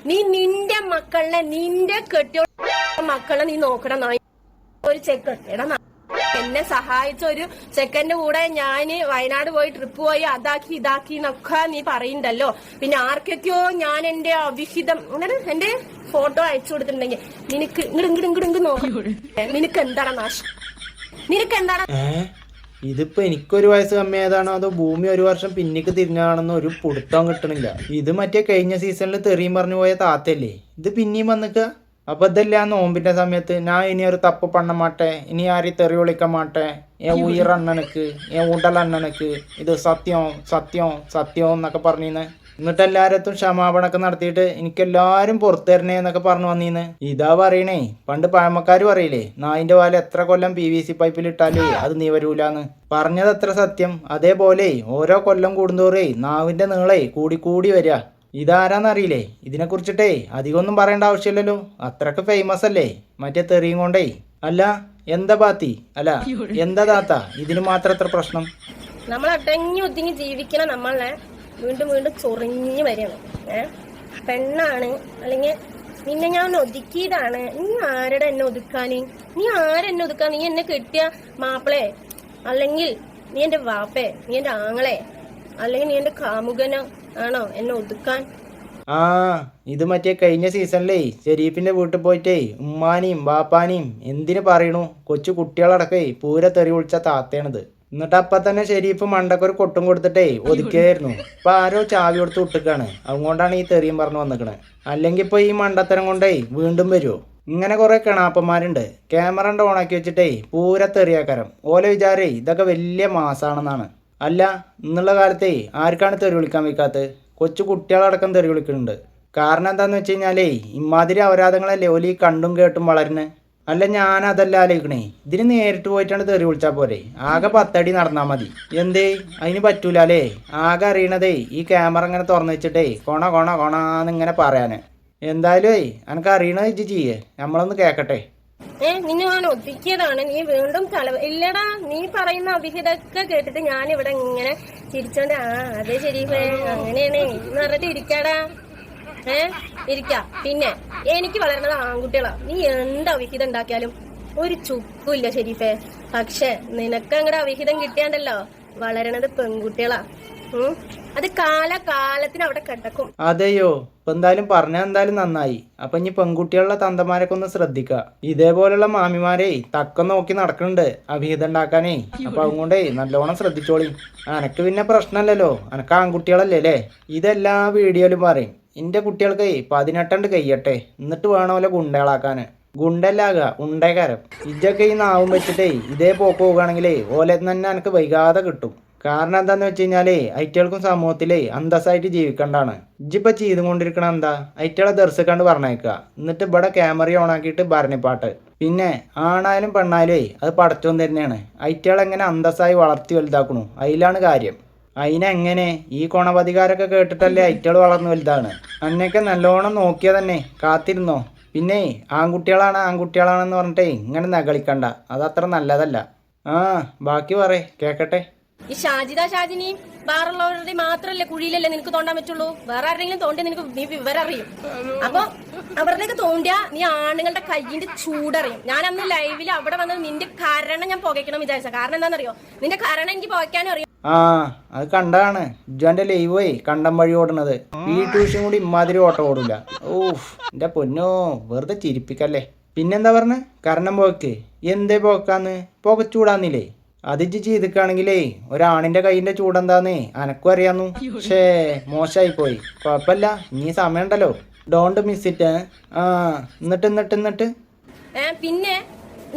നീ നിന്റെ മക്കളെ നിന്റെ കെട്ടിയ മക്കളെ നീ നോക്കണം. ഒരു ചെക്കൻ എടാ എന്നെ സഹായിച്ച ഒരു ചെക്കന്റെ കൂടെ ഞാന് വയനാട് പോയി ട്രിപ്പ് പോയി അതാക്കി ഇതാക്കി എന്നൊക്കെ നീ പറയുന്നുണ്ടല്ലോ. പിന്നെ ആർക്കൊക്കെയോ ഞാൻ എന്റെ അവിഹിതം അങ്ങനെ എന്റെ ഫോട്ടോ അയച്ചു കൊടുത്തിട്ടുണ്ടെങ്കിൽ നിനക്ക് ഇങ്ങോട്ട് നോക്കാം. നിനക്ക് എന്താണ് നാശം? നിനക്ക് എന്താണ്? ഇതിപ്പോ എനിക്കൊരു വയസ്സ് കമ്മിയായതാണോ അതോ ഭൂമി ഒരു വർഷം പിന്നിക്ക് തിരിഞ്ഞാണെന്ന് ഒരു പിടുത്തം കിട്ടണില്ല. ഇത് മറ്റേ കഴിഞ്ഞ സീസണിൽ തെറിയും പറഞ്ഞു പോയ താത്തല്ലേ, ഇത് പിന്നെയും വന്നിക്ക. അപ്പൊ ഇതല്ല നോമ്പിന്റെ സമയത്ത് ഞാൻ ഇനി ഒരു തപ്പ് പണ്ണ മാട്ടെ, ഇനി ആരെയും തെറി വിളിക്കാൻ മാട്ടെ, ഉയരണ്ണനക്ക് ഉടലണ്ണനക്ക് ഇത് സത്യം സത്യം സത്യം എന്നൊക്കെ പറഞ്ഞിന്ന്. എന്നിട്ട് എല്ലാരത്തും ക്ഷമാപണമൊക്കെ നടത്തിയിട്ട് എനിക്കെല്ലാരും പുറത്തു തരണേ എന്നൊക്കെ പറഞ്ഞു വന്നീന്ന്. ഇതാ പറയണേ, പണ്ട് പഴമക്കാര് പറയില്ലേ, നായിന്റെ വാല് എത്ര കൊല്ലം PVC പൈപ്പിലിട്ടാലേ അത് നീ വരൂലാന്ന്. പറഞ്ഞത് എത്ര സത്യം. അതേപോലെ ഓരോ കൊല്ലം കൂടുന്തോറേ നാവിന്റെ നീളേ കൂടി വരിക. ഇതാരാന്നറിയില്ലേ? ഇതിനെ കുറിച്ചിട്ടേ അധികമൊന്നും പറയേണ്ട ആവശ്യമില്ലല്ലോ, അത്രക്ക് ഫേമസ് അല്ലേ മറ്റേ തെറിയും കൊണ്ടേ. അല്ല എന്താ പാത്തി, അല്ല എന്താ താത്ത, ഇതിന് മാത്രം എത്ര പ്രശ്നം? നമ്മൾ അടങ്ങി ഒതുങ്ങി ജീവിക്കണം. നമ്മളെ വീണ്ടും വീണ്ടും ചൊറിഞ്ഞു വരികയാണ്. പെണ്ണാണ് അല്ലെങ്കിൽ നിന്നെ ഞാൻ ഒതുക്കിയതാണ്. നീ ആരുടെ എന്നെ ഒതുക്കാന്? നീ ആരെന്നെ ഒതുക്കാൻ? നീ എന്നെ കെട്ടിയ മാപ്പിളെ, അല്ലെങ്കിൽ നീ എന്റെ വാപ്പേ, നീ എന്റെ ആങ്ങളെ, അല്ലെങ്കിൽ നീ എന്റെ കാമുകനോ ആണോ എന്നെ ഒതുക്കാൻ? ഇത് മറ്റേ കഴിഞ്ഞ സീസണിലേ ഷെരീഫിന്റെ വീട്ടിൽ പോയിട്ടേ ഉമ്മാനെയും ബാപ്പാനെയും എന്തിനു പറയണു, കൊച്ചു കുട്ടികളടക്കേ പൂര തെറി വിളിച്ച താത്തയാണിത്. എന്നിട്ട് അപ്പൊ തന്നെ ഷെരീഫ് മണ്ടക്കൊരു കൊട്ടും കൊടുത്തിട്ടേ ഒതുക്കിയായിരുന്നു. ഇപ്പൊ ആരോ ചാവി കൊടുത്ത് വിട്ടിക്കാണ്, അതുകൊണ്ടാണ് ഈ തെറിയും പറഞ്ഞു വന്നിക്കണേ. അല്ലെങ്കിൽ ഇപ്പൊ ഈ മണ്ടത്തരം കൊണ്ടേ വീണ്ടും വരുമോ? ഇങ്ങനെ കുറെ കിണാപ്പന്മാരുണ്ട്, ക്യാമറ ഓണാക്കി വെച്ചിട്ടേ പൂര തെറിയാക്കാരം. ഓലെ വിചാരേ ഇതൊക്കെ വലിയ മാസാണെന്നാണ്. അല്ല ഇന്നുള്ള കാലത്തേ ആർക്കാണ് തെറി വിളിക്കാൻ വയ്ക്കാത്തത്? കൊച്ചു കുട്ടികളടക്കം തെറി വിളിക്കുന്നുണ്ട്. കാരണം എന്താന്ന് വെച്ച് കഴിഞ്ഞാലേ ഇമാതിരി അപരാധങ്ങളല്ലേ ഓലി കണ്ടും കേട്ടും വളരുന്നത്. അല്ല ഞാൻ അതല്ല ആലോചിക്കണേ, ഇതിന് നേരിട്ട് പോയിട്ടാണ് തെറി വിളിച്ചാൽ പോരെ, ആകെ 10 അടി നടന്നാൽ മതി. എന്തേ അതിന് പറ്റൂല അല്ലേ? ആകെ അറിയണതേ ഈ ക്യാമറ ഇങ്ങനെ തുറന്നു വെച്ചിട്ടേ കൊണ കൊണ കൊണാന്നിങ്ങനെ പറയാന്. എന്തായാലും എനക്ക് അറിയണത് ഇജ്ജ് ചെയ്യേ, നമ്മളൊന്ന് കേക്കട്ടെ. നിന്നെ ഞാൻ ഒതുക്കിയതാണ്, നീ വീണ്ടും ഇല്ലടാ. നീ പറയുന്ന അഭിഹിതൊക്കെ കേട്ടിട്ട് ഞാൻ ഇവിടെ ഇങ്ങനെ ചിരിച്ചോണ്ട് അതെ ശരീഫേ അങ്ങനെയാണേ എന്ന് പറഞ്ഞിട്ട് ഇരിക്കാടാ. ഇരിക്ക. പിന്നെ എനിക്ക് വളരണത് ആൺകുട്ടികളാ. നീ എന്ത് അവിഹിതം ഉണ്ടാക്കിയാലും ഒരു ചുക്കുമില്ല ശരീഫേ. പക്ഷെ നിനക്ക് അങ്ങടെ അവിഹിതം കിട്ടിയാണ്ടല്ലോ വളരണത് പെൺകുട്ടികളാ. അത് കാലത്തിന് അവിടെ കിടക്കും. അതെയോ? ഇപ്പൊ എന്തായാലും പറഞ്ഞാൽ എന്തായാലും നന്നായി. അപ്പൊ ഇനി പെൺകുട്ടികളുടെ തന്തമാരൊക്കെ ഒന്ന് ശ്രദ്ധിക്കുക. ഇതേപോലുള്ള മാമിമാരെ തക്കം നോക്കി നടക്കുന്നുണ്ട് അഭിഹിതം ഉണ്ടാക്കാനേ. അപ്പൊ അതുകൊണ്ടേ നല്ലോണം ശ്രദ്ധിച്ചോളി. അനക്ക് പിന്നെ പ്രശ്നമല്ലല്ലോ, അനക്ക് ആൺകുട്ടികളല്ലേ അല്ലേ? ഇതെല്ലാ വീഡിയോയിലും പറയും, എന്റെ കുട്ടികൾക്ക് 18 കഴിയട്ടെ എന്നിട്ട് വേണമല്ലോ ഗുണ്ടകളാക്കാന്. ഗുണ്ടല്ലാക ഉണ്ടേകാരം. ഇജ്ജൊക്കെ ഈ നാവും വെച്ചിട്ടേ ഇതേ പോക്ക് പോകുകയാണെങ്കിലേ ഓലെ തന്നെ എനിക്ക് വൈകാതെ കിട്ടും. കാരണം എന്താന്ന് വെച്ച് കഴിഞ്ഞാലേ ഐറ്റകൾക്കും സമൂഹത്തിലേ അന്തസ്സായിട്ട് ജീവിക്കണ്ടാണ്. ഇജ്ജിപ്പോ ചെയ്തുകൊണ്ടിരിക്കണ എന്താ, ഐറ്റകളെ ദർശക്കാണ്ട് പറഞ്ഞേക്കുക, എന്നിട്ട് ഇവിടെ ക്യാമറ ഓണാക്കിയിട്ട് ഭരണിപ്പാട്ട്. പിന്നെ ആണായാലും പെണ്ണായാലേ അത് പടച്ചോൻ തന്നെയാണ്. ഐറ്റകളെങ്ങനെ അന്തസ്സായി വളർത്തി വലുതാക്കണു, അതിലാണ് കാര്യം. അതിനെങ്ങനെ ഈ കൊണപതികാരൊക്കെ കേട്ടിട്ടല്ലേ ഐറ്റകൾ വളർന്നു വലുതാണ്. അന്നൊക്കെ നല്ലോണം നോക്കിയാ തന്നെ കാത്തിരുന്നോ. പിന്നെ ആൺകുട്ടികളാണെന്ന് പറഞ്ഞിട്ടേ ഇങ്ങനെ നകളിക്കണ്ട, അതത്ര നല്ലതല്ല. ബാക്കി പറയേ കേക്കട്ടെ. ഈ ഷാജിനി വേറുള്ളവരുടെ മാത്രല്ലേ കുഴിയിലല്ലേ നിനക്ക് തോണ്ടാൻ പറ്റുള്ളൂ. വേറെ ആരെങ്കിലും തോണ്ടിയ നീ വിവരം അറിയും. അപ്പൊ അവരുടെയൊക്കെ തോണ്ടിയാ നീ ആണുങ്ങളുടെ കയ്യിന്റെ ചൂടറിയും. ഞാൻ അന്ന് ലൈവില് അവിടെ വന്നത് നിന്റെ കരണം ഞാൻ പുകയ്ക്കണം വിചാരിച്ച. കാരണം എന്താണെന്നറിയോ? നിന്റെ കരണം എനിക്ക് പുകയ്ക്കാനും അറിയും. അത് കണ്ടാണ് ഇജ്ജന്റെ ലൈവ് കണ്ടം വഴി ഓടുന്നത്. ഈ ട്യൂഷൻ കൂടി ഇമാതിരി ഓട്ടം ഓടില്ല. എന്റെ പൊന്നോ, വെറുതെ ചിരിപ്പിക്കല്ലേ. പിന്നെന്താ പറഞ്ഞ കരണം പോക്ക്? എന്തേ പോക്കാന്ന്? പുകച്ചൂടാന്നില്ലേ? അത് ഇജ്ജ് ചെയ്തിക്കാണെങ്കിലേ ഒരാണിന്റെ കൈയിന്റെ ചൂടെന്താന്നേ അനക്കും അറിയാന്നു. പക്ഷേ മോശമായി പോയി. കുഴപ്പമില്ല, ഇനി സമയമുണ്ടല്ലോ, ഡോണ്ട് മിസ് ഇറ്റ്. എന്നിട്ട് പിന്നെ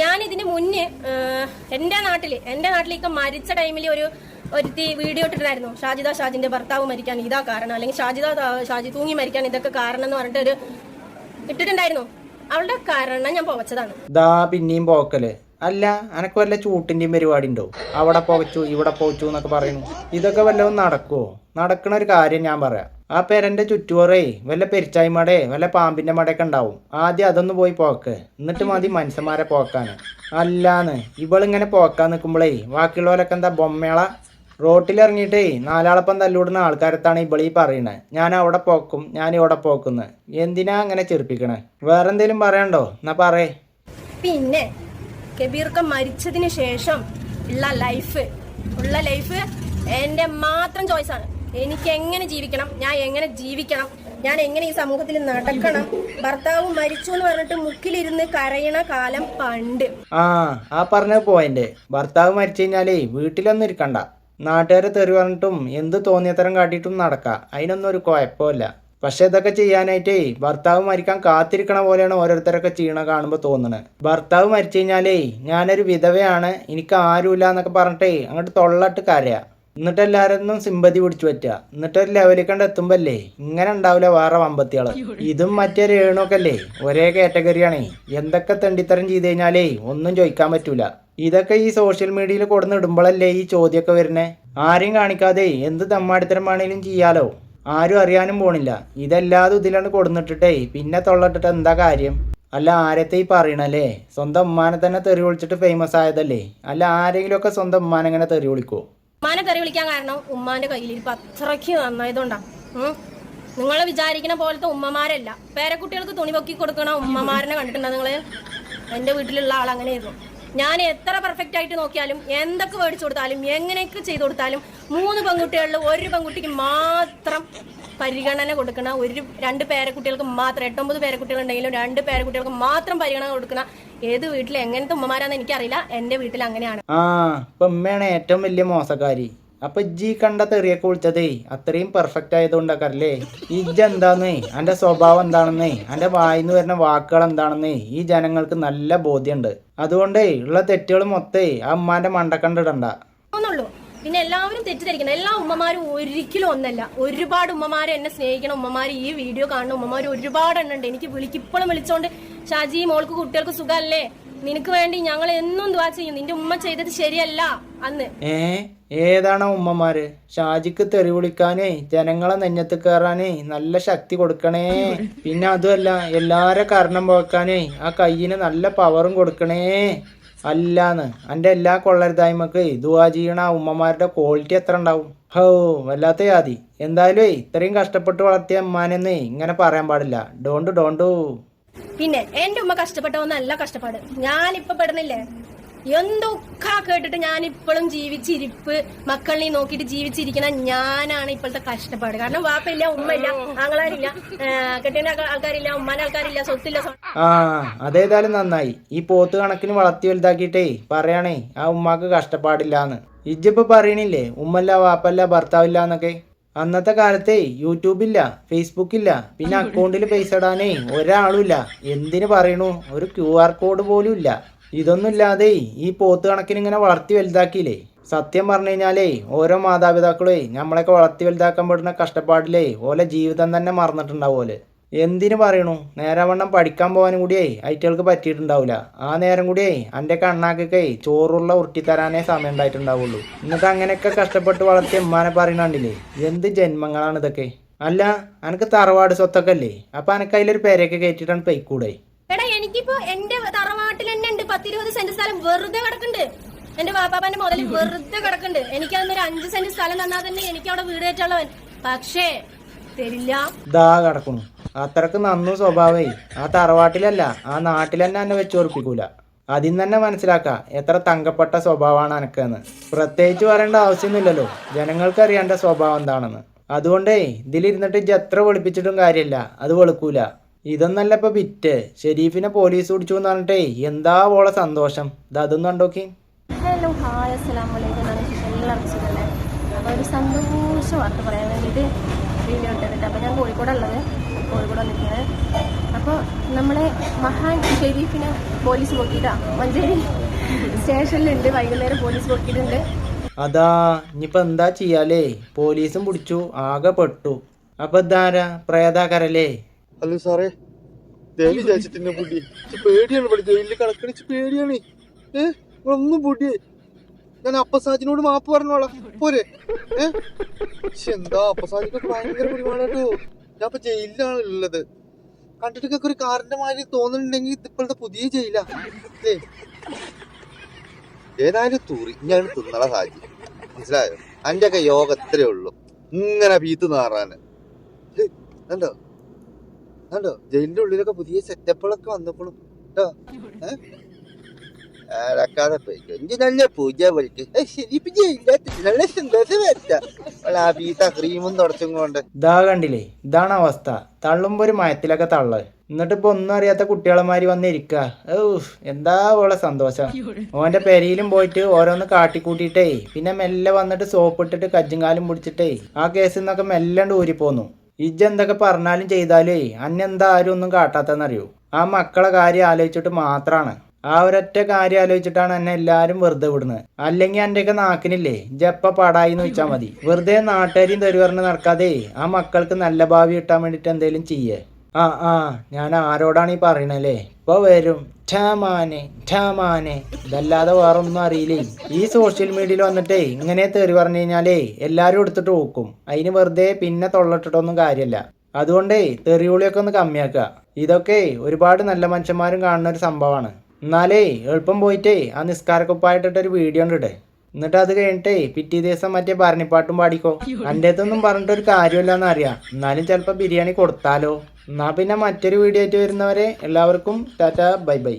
ഞാൻ ഇതിന് മുന്നേ എന്റെ നാട്ടിലേക്ക് മരിച്ച ടൈമിൽ ഒരുത്തി വീഡിയോ ഇട്ടിട്ടുണ്ടായിരുന്നു. ഷാജിന്റെ ഭർത്താവ് മരിക്കാൻ ഇതാ കാരണം, അല്ലെങ്കിൽ ഷാജി തൂങ്ങി മരിക്കാൻ ഇതൊക്കെ കാരണം എന്ന് പറഞ്ഞിട്ട് ഇട്ടിട്ടുണ്ടായിരുന്നു. അവളുടെ കാരണം ഞാൻ പോവച്ചതാണ്. പിന്നെയും പോക്കല്. അല്ല അനക്ക് വല്ല ചൂട്ടിന്റെയും പരിപാടി ഉണ്ടോ? അവിടെ പോകച്ചു ഇവിടെ പോകച്ചു എന്നൊക്കെ പറയുന്നു. ഇതൊക്കെ വല്ലതും നടക്കുവോ? നടക്കണ ഒരു കാര്യം ഞാൻ പറയാം. ആ പെരന്റെ ചുറ്റുപുറേ വല്ല പെരിച്ചായ്മടെ വല്ല പാമ്പിന്റെ മടയൊക്കെ ഉണ്ടാവും. ആദ്യം അതൊന്ന് പോയി പോക്ക്, എന്നിട്ട് മതി മനുഷ്യന്മാരെ പോക്കാന്. അല്ലാന്ന് ഇവളിങ്ങനെ പോക്കാൻ നിൽക്കുമ്പോഴേ ബാക്കിയുള്ളവരൊക്കെ എന്താ ബൊമ്മേള? റോട്ടിലിറങ്ങിയിട്ടേ നാലാളപ്പം തല്ലൂടുന്ന ആൾക്കാരത്താണ് ഇവളീ പറയണേ. ഞാൻ അവിടെ പോക്കും, ഞാൻ ഇവിടെ പോക്കുന്ന്. എന്തിനാ അങ്ങനെ ചെറുപ്പിക്കണേ? വേറെ എന്തേലും പറയണ്ടോ? എന്നാ പറയേ. പിന്നെ കബീർക്ക മരിച്ചതിന് ശേഷം ഉള്ള ലൈഫ് എന്റെ മാത്രം ചോയ്സാണ്. എനിക്ക് എങ്ങനെ ജീവിക്കണം, ഞാൻ എങ്ങനെ ജീവിക്കണം, ഞാൻ എങ്ങനെ ഈ സമൂഹത്തിൽ നടക്കണം. ഭർത്താവ് മരിച്ചു എന്ന് പറഞ്ഞിട്ട് മുക്കിലിരുന്ന് കരയണ കാലം പണ്ട്. ആ പറഞ്ഞ പോയിന്റ്. ഭർത്താവ് മരിച്ചു കഴിഞ്ഞാലേ വീട്ടിലൊന്നും ഇരിക്കണ്ട. നാട്ടുകാരെ തെറി പറഞ്ഞിട്ടും എന്ത് തോന്നിയത്തരം കാട്ടിയിട്ടും നടക്കാം. അതിനൊന്നും ഒരു കുഴപ്പമില്ല. പക്ഷെ ഇതൊക്കെ ചെയ്യാനായിട്ടേ ഭർത്താവ് മരിക്കാൻ കാത്തിരിക്കണ പോലെയാണ് ഓരോരുത്തരൊക്കെ ചെയ്യണ കാണുമ്പോൾ തോന്നണത്. ഭർത്താവ് മരിച്ചു കഴിഞ്ഞാലേ ഞാനൊരു വിധവയാണ്, എനിക്ക് ആരുമില്ല എന്നൊക്കെ പറഞ്ഞിട്ടേ അങ്ങോട്ട് തൊള്ളട്ട് കരയാ. എന്നിട്ട് എല്ലാവരും സിമ്പതി പിടിച്ചു പറ്റുക. എന്നിട്ടൊരു ലെവലിൽ കണ്ട് എത്തുമ്പല്ലേ ഇങ്ങനെ ഉണ്ടാവില്ല വേറെ വമ്പത്തിയാള്. ഇതും മറ്റേ രേണുവൊക്കെ അല്ലേ ഒരേ കാറ്റഗറിയാണേ. എന്തൊക്കെ തെണ്ടിത്തരം ചെയ്ത് കഴിഞ്ഞാലേ ഒന്നും ചോദിക്കാൻ പറ്റൂല. ഇതൊക്കെ ഈ സോഷ്യൽ മീഡിയയിൽ കൊടുന്നിടുമ്പോഴല്ലേ ഈ ചോദ്യമൊക്കെ വരുന്നേ. ആരെയും കാണിക്കാതെ എന്ത് തമ്മാടിത്തരം വേണേലും ചെയ്യാലോ, ആരും അറിയാനും പോണില്ല. ഇതെല്ലാതും ഇതിലാണ് കൊടുന്നിട്ടിട്ടേ പിന്നെ തൊള്ളട്ടിട്ട് എന്താ കാര്യം? അല്ല ആരത്തെ ഈ പറയണല്ലേ? സ്വന്തം ഉമ്മാനെ തന്നെ തെറി വിളിച്ചിട്ട് ഫേമസ് ആയതല്ലേ? അല്ല ആരെങ്കിലും ഒക്കെ സ്വന്തം ഉമ്മാനെ എങ്ങനെ തെറി വിളിക്കോ? ഉമ്മാനെ തെറി വിളിക്കാൻ കാരണം ഉമ്മാന്റെ കയ്യിലിരിപ്പ് അത്രയ്ക്ക് നന്നായതുകൊണ്ടാ. നിങ്ങളെ വിചാരിക്കുന്ന പോലത്തെ ഉമ്മമാരല്ല. പേരക്കുട്ടികൾക്ക് തുണി പൊക്കി കൊടുക്കണ ഉമ്മമാരനെ കണ്ടിട്ടുണ്ടോ നിങ്ങള്? എന്റെ വീട്ടിലുള്ള ആൾ അങ്ങനെയായിരുന്നു. ഞാൻ എത്ര പെർഫെക്റ്റ് ആയിട്ട് നോക്കിയാലും എന്തൊക്കെ മേടിച്ചു കൊടുത്താലും എങ്ങനെയൊക്കെ ചെയ്തു കൊടുത്താലും 3 പെൺകുട്ടികളിൽ ഒരു പെൺകുട്ടിക്ക് മാത്രം പരിഗണന കൊടുക്കണ, 2 പേരക്കുട്ടികൾക്ക് മാത്രം, 8-9 പേരക്കുട്ടികളുണ്ടെങ്കിലും 2 പേരക്കുട്ടികൾക്ക് മാത്രം പരിഗണന കൊടുക്കണ ഏത് വീട്ടിൽ എങ്ങനത്തെ ഉമ്മമാരാന്ന് എനിക്കറിയില്ല. എന്റെ വീട്ടിൽ അങ്ങനെയാണ്. ഇപ്പൊ ഉമ്മയാണ് ഏറ്റവും വലിയ മോശക്കാരി. അപ്പൊ ഇജ്ജി കണ്ട തെറിയൊക്കെ വിളിച്ചതേ അത്രയും പെർഫെക്റ്റ് ആയതുകൊണ്ടല്ലേ? ഇജ്ജ് എന്താന്നേ, അന്റെ സ്വഭാവം എന്താണെന്നേ, അന്റെ വായിന്ന് വരുന്ന വാക്കുകൾ എന്താണെന്നേ ഈ ജനങ്ങൾക്ക് നല്ല ബോധ്യമുണ്ട്. അതുകൊണ്ടേ ഉള്ള തെറ്റുകൾ മൊത്തേ ആ ഉമ്മാന്റെ മണ്ടക്കണ്ടിടണ്ട. ഒന്നുള്ളൂ. പിന്നെ എല്ലാവരും തെറ്റിദ്ധരിക്കണം. എല്ലാ ഉമ്മമാരും ഒരിക്കലും ഒന്നല്ല. ഒരുപാട് ഉമ്മമാരെ എന്നെ സ്നേഹിക്കണം ഉമ്മമാര്, ഈ വീഡിയോ കാണുന്ന ഉമ്മമാര് ഒരുപാട് എണ്ണുണ്ട്. എനിക്ക് ഇപ്പോഴും വിളിച്ചോണ്ട് ഷാജി മോൾക്ക് കുട്ടികൾക്ക് സുഖമല്ലേ, നിനക്ക് വേണ്ടി ഞങ്ങൾ എന്നും ദുആ ചെയ്യും, നിന്റെ ഉമ്മ ചെയ്തത് ശരിയല്ല അന്ന്. ഏതാണോ ഉമ്മമാര്? ഷാജിക്ക് തെറി വിളിക്കാനേ ജനങ്ങളെ നെഞ്ഞത്ത് കയറാനേ നല്ല ശക്തി കൊടുക്കണേ. പിന്നെ അതുമല്ല എല്ലാരെ കാരണം പോക്കാനേ ആ കയ്യിന് നല്ല പവറും കൊടുക്കണേ. അല്ലാന്ന് അന്റെ എല്ലാ കൊള്ളരുതായ്മക്ക് ദുആ ചെയ്യണ ആ ഉമ്മമാരുടെ ക്വാളിറ്റി എത്ര ഉണ്ടാവും? വല്ലാത്ത ജാതി. എന്തായാലും ഇത്രയും കഷ്ടപ്പെട്ട് വളർത്തിയ അമ്മാനെന്നേ ഇങ്ങനെ പറയാൻ പാടില്ല. ഡോണ്ടു. പിന്നെ എന്റെ ഉമ്മ കഷ്ടപ്പെട്ടവന്നല്ല കഷ്ടപ്പാട്. ഞാനിപ്പൊ പെടുന്നില്ലേ എന്തൊക്കെ കേട്ടിട്ട് ഞാൻ ഇപ്പോഴും ജീവിച്ചിരിപ്പ്, മക്കളിനെ നോക്കിയിട്ട് ജീവിച്ചിരിക്കുന്ന ഞാനാണ് ഇപ്പോഴത്തെ കഷ്ടപ്പാട്. കാരണം വാപ്പയില്ല, ഉമ്മയില്ല, ആങ്ങളാരില്ല, കെട്ടിയ ആൾക്കാരില്ല, ഉമ്മാന്റെ ആൾക്കാരില്ല, സ്വത്തില്ല. അതേതായാലും നന്നായി. ഈ പോത്ത് കണക്കിന് വളർത്തി വലുതാക്കിയിട്ടേ പറയാണേ ആ ഉമ്മാക്ക് കഷ്ടപ്പാടില്ലാന്ന്. ഇജ്ജിപ്പോ പറയണില്ലേ ഉമ്മല്ല, വാപ്പല്ല, ഭർത്താവില്ല എന്നൊക്കെ. അന്നത്തെ കാലത്തെ യൂട്യൂബില്ല, ഫേസ്ബുക്കില്ല, പിന്നെ അക്കൗണ്ടിൽ പൈസ ഇടാനേ ഒരാളും ഇല്ല. എന്തിനു പറയണു, ഒരു QR കോഡ് പോലും ഇല്ല. ഇതൊന്നും ഇല്ലാതെ ഈ പോത്ത് കണക്കിന് ഇങ്ങനെ വളർത്തി വലുതാക്കിയില്ലേ. സത്യം പറഞ്ഞു കഴിഞ്ഞാലേ ഓരോ മാതാപിതാക്കളെ നമ്മളൊക്കെ വളർത്തി വലുതാക്കാൻ പെടുന്ന കഷ്ടപ്പാടിലേ ഓലെ ജീവിതം തന്നെ മറന്നിട്ടുണ്ടാവോലെ. എന്തിനു പറയണു, നേരവണ്ണം പഠിക്കാൻ പോകാനും കൂടിയേ അയറ്റകൾക്ക് പറ്റിയിട്ടുണ്ടാവില്ല. ആ നേരം കൂടിയേ എൻ്റെ കണ്ണാക്കൊക്കെ ചോറുള്ള ഉരുട്ടിത്തരാനേ സമയം ഉണ്ടായിട്ടുണ്ടാവുള്ളൂ. എന്നിട്ട് അങ്ങനെയൊക്കെ കഷ്ടപ്പെട്ട് വളർത്തിയ ഉമ്മാനെ പറയണണ്ടില്ലേ. എന്ത് ജന്മങ്ങളാണ് ഇതൊക്കെ? അല്ല അനക്ക് തറവാട് സ്വത്തൊക്കെ അല്ലേ? അപ്പൊ അനക്ക് അതിലൊരു പേരൊക്കെ കയറ്റിട്ടാണ് പൈക്കൂടെ? എടാ എനിക്കിപ്പോ എന്റെ തറവാട്ടിൽ തന്നെ ഉണ്ട് 10-20 സെന്റ് സ്ഥലം വെറുതെ കിടക്കുന്നുണ്ട്. എന്റെ വാപ്പാപ്പന്റെ മുതൽ വെറുതെ കിടക്കുന്നുണ്ട്. എനിക്ക് അതൊരു 5 സെന്റ് സ്ഥലം തന്നാൽ തന്നെ എനിക്ക് അവിടെ വീട് കയറ്റുള്ളവൻ. പക്ഷേ തരില്ല. ദാ കിടക്കണു. അത്രക്ക് നന്നു സ്വഭാവേ. ആ തറവാട്ടിലല്ല ആ നാട്ടിൽ തന്നെ എന്നെ വെച്ചുറപ്പിക്കൂല. അതിൽ തന്നെ മനസ്സിലാക്ക എത്ര തങ്കപ്പെട്ട സ്വഭാവമാണ് എനക്കെന്ന്. പ്രത്യേകിച്ച് പറയേണ്ട ആവശ്യമൊന്നുമില്ലല്ലോ, ജനങ്ങൾക്ക് അറിയേണ്ട സ്വഭാവം എന്താണെന്ന്. അതുകൊണ്ടേ ഇതിലിരുന്നിട്ട് ഇജ്ജ് എത്ര വെളുപ്പിച്ചിട്ടും കാര്യമില്ല, അത് വെളുക്കൂല. ഇതൊന്നല്ല ഇപ്പൊ ബിറ്റ്. ഷെരീഫിനെ പോലീസ് പിടിച്ചു എന്ന് പറഞ്ഞിട്ടേ എന്താ പോളെ സന്തോഷം. ഇത് അതൊന്നും കണ്ടോക്കി. ഹലോ, ഹായ്, അസ്സലാമു അലൈക്കും. എല്ലാവർക്കും സുഖമല്ലേ? അപ്പോൾ ഒരു സന്തോഷ വാർത്ത പറയാൻ വേണ്ടിയിട്ട് വീഡിയോ ഇട്ടിട്ട്. അപ്പോൾ ഞാൻ കോഴിക്കോട് വന്നിരിക്കുന്നത്. അപ്പോൾ നമ്മളെ മഹാൻ ഷെരീഫിനെ പോലീസ് പൊക്കിയിട്ടാ മഞ്ചേരി സ്റ്റേഷനിലുണ്ട്. വൈകുന്നേരം പോലീസ് പൊക്കിയിട്ടുണ്ട്. അതാ ഇനിയിപ്പോൾ എന്താ ചെയ്യാലേ? പോലീസും പിടിച്ചു, ആകെ പെട്ടു. അപ്പൊ ഇതാരാ? പ്രേതാകരല്ലേ? അല്ല സാറേ, ദേവി ചേച്ചിട്ടിന്റെ പൊടി പേടിയാണ്. ഇവിടെ ജയിലിൽ കിടക്കണിച്ച് പേടിയാണ്. ഒന്നും പൊടിയേ. ഞാൻ അപ്പസാജിനോട് മാപ്പ് പറഞ്ഞോളാം പോരെ? എന്താ അപ്പസാജിനൊക്കെ ഭയങ്കര പരിപാടിയാട്ടോ. ഞാൻ ഇപ്പൊ ജയിലിലാണ് ഉള്ളത്. കണ്ടിട്ടൊക്കെ ഒരു കാറിന്റെ മാതിരി തോന്നുന്നുണ്ടെങ്കിൽ ഇപ്പോഴത്തെ പുതിയ ജയിലാ. ഏതായാലും തൂറി ഞാൻ തിന്നള സാജി. മനസ്സിലായോ? അന്റെ ഒക്കെ യോഗ ഇത്രേ ഉള്ളൂ, ഇങ്ങനെ പീത്ത് നാറാന്. കണ്ടോ കണ്ടോ, ജയിലിന്റെ ഉള്ളിലൊക്കെ പുതിയ സെറ്റപ്പുകളൊക്കെ വന്നപ്പോഴും കേട്ടോ. അടക്കാതെ പോയിക്കോ, എനിക്ക് നല്ല പൂജ പോയിട്ട് നല്ല സന്തോഷം വരട്ടാ. ആ പീത്ത ക്രീമും തുടച്ചും കൊണ്ട് ഇതാ കണ്ടില്ലേ, ഇതാണ് അവസ്ഥ. തള്ളുമ്പോ ഒരു മയത്തിലൊക്കെ തള്ള്, എന്നിട്ട് ഇപ്പൊ ഒന്നും അറിയാത്ത കുട്ടികളെമാരി വന്നിരിക്കുക. എന്താ പോലെ സന്തോഷം. ഓന്റെ പെരിയിലും പോയിട്ട് ഓരോന്ന് കാട്ടിക്കൂട്ടിയിട്ടേ പിന്നെ മെല്ലെ വന്നിട്ട് സോപ്പ് ഇട്ടിട്ട് കജ്ജും കാലും പിടിച്ചിട്ടേ ആ കേസിൽ നിന്നൊക്കെ മെല്ലണ്ട് ഊരിപ്പോന്നു. ഇജ്ജ് എന്തൊക്കെ പറഞ്ഞാലും ചെയ്താലേ അന്നെന്താ ആരും ഒന്നും കാട്ടാത്തെന്നറിയൂ. ആ മക്കളെ കാര്യം ആലോചിച്ചിട്ട് മാത്രാണ്. ആ ഒരൊറ്റ കാര്യം ആലോചിച്ചിട്ടാണ് എന്നെ എല്ലാരും വെറുതെ വിടുന്നത്. അല്ലെങ്കിൽ എന്റെയൊക്കെ നാക്കിനില്ലേ ജപ്പ പടായിന്ന് വെച്ചാൽ മതി. വെറുതെ നാട്ടുകാരെയും തെരുവറിഞ്ഞ് നടക്കാതെ ആ മക്കൾക്ക് നല്ല ഭാവി കിട്ടാൻ വേണ്ടിട്ട് എന്തേലും ചെയ്യേ. ഞാൻ ആരോടാണ് ഈ പറയണല്ലേ? ഇപ്പൊ വരും ഠമാനെ ഇതല്ലാതെ വേറെ ഒന്നും അറിയില്ലേ. ഈ സോഷ്യൽ മീഡിയയിൽ വന്നിട്ടേ ഇങ്ങനെ തെറി പറഞ്ഞു കഴിഞ്ഞാലേ എല്ലാരും എടുത്തിട്ട് നോക്കും. അതിന് വെറുതെ പിന്നെ തൊള്ളട്ടിട്ടൊന്നും കാര്യമല്ല. അതുകൊണ്ടേ തെറിയുളിയൊക്കെ ഒന്ന് കമ്മിയാക്കുക. ഇതൊക്കെ ഒരുപാട് നല്ല മനുഷ്യന്മാരും കാണുന്ന ഒരു സംഭവമാണ്. എന്നാലേ എളുപ്പം പോയിട്ടേ ആ നിസ്കാരക്കുപ്പായിട്ടിട്ടൊരു വീഡിയോ ഉണ്ട്. എന്നിട്ട് അത് കഴിഞ്ഞിട്ടേ പിറ്റേ ദിവസം മറ്റേ ഭരണിപ്പാട്ടും പാടിക്കോ. എൻ്റെ അടുത്തൊന്നും പറഞ്ഞിട്ടൊരു കാര്യമില്ലാന്ന് അറിയാം. എന്നാലും ചിലപ്പോൾ ബിരിയാണി കൊടുത്താലോ. എന്നാ പിന്നെ മറ്റൊരു വീഡിയോ ആയിട്ട് വരുന്നവരെ എല്ലാവർക്കും ടാറ്റ ബൈ ബൈ.